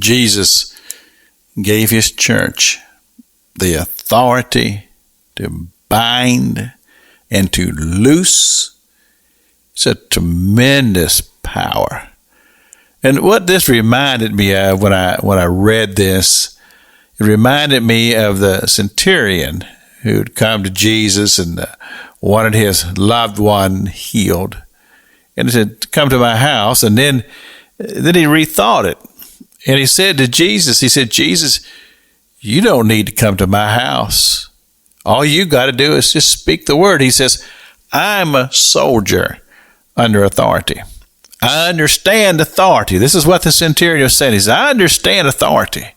Jesus gave his church the authority to bind and to loose. It's a tremendous power. And what this reminded me of when I read this, it reminded me of the centurion who'd come to Jesus and wanted his loved one healed. And he said, "Come to my house." And then he rethought it. And he said to Jesus, "Jesus, you don't need to come to my house. All you got to do is just speak the word." He says, "I'm a soldier under authority. I understand authority." This is what the centurion was saying. He said, "I understand authority."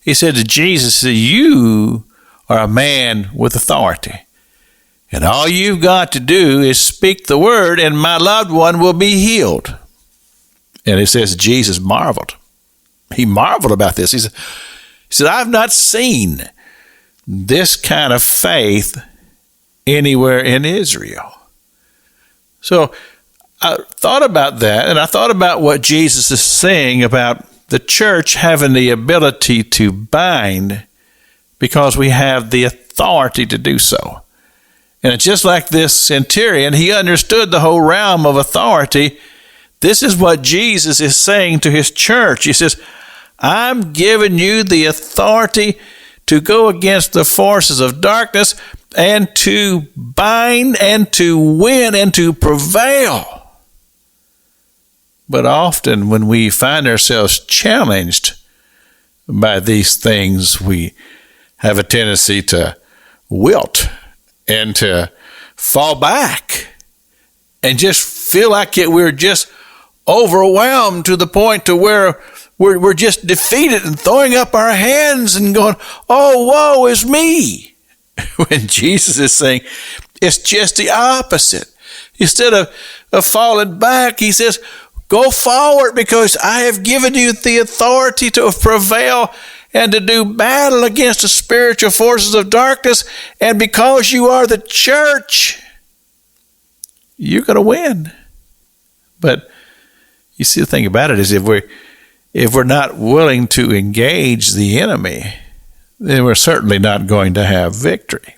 He said to Jesus, "You are a man with authority. And all you've got to do is speak the word, and my loved one will be healed." And it says Jesus marveled. He marveled about this. He said, "I've not seen this kind of faith anywhere in Israel." So I thought about that, and I thought about what Jesus is saying about the church having the ability to bind because we have the authority to do so. And it's just like this centurion, he understood the whole realm of authority. This is what Jesus is saying to his church. He says, "I'm giving you the authority to go against the forces of darkness and to bind and to win and to prevail." But often when we find ourselves challenged by these things, we have a tendency to wilt and to fall back and just feel like we're just overwhelmed to the point to where we're just defeated and throwing up our hands and going, "Oh, woe is me." When Jesus is saying it's just the opposite. Instead of falling back, he says, "Go forward, because I have given you the authority to prevail and to do battle against the spiritual forces of darkness. And because you are the church, you're going to win." But you see, the thing about it is if we're not willing to engage the enemy, then we're certainly not going to have victory.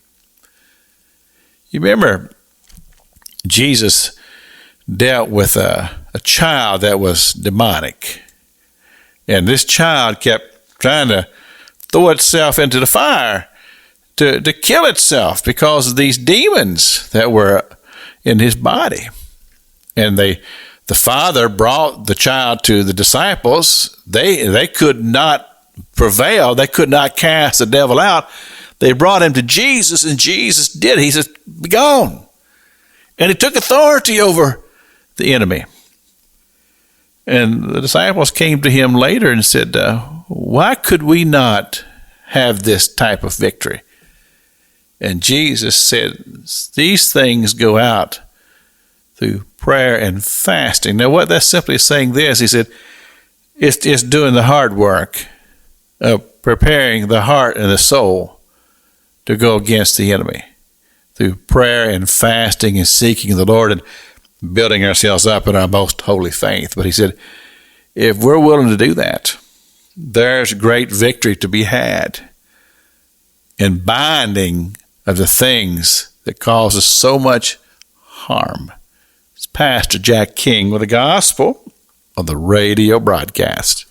You remember Jesus dealt with a child that was demonic. And this child kept trying to throw itself into the fire to kill itself because of these demons that were in his body. And the father brought the child to the disciples. They could not prevail. They could not cast the devil out. They brought him to Jesus, and Jesus did. He said, "Be gone." And he took authority over the enemy. And the disciples came to him later and said, "Why could we not have this type of victory?" And Jesus said, "These things go out through prayer and fasting." Now, what that's simply saying this, he said, it's doing the hard work of preparing the heart and the soul to go against the enemy through prayer and fasting and seeking the Lord and building ourselves up in our most holy faith. But he said, if we're willing to do that, there's great victory to be had in binding of the things that cause us so much harm. It's Pastor Jack King with the gospel on the radio broadcast.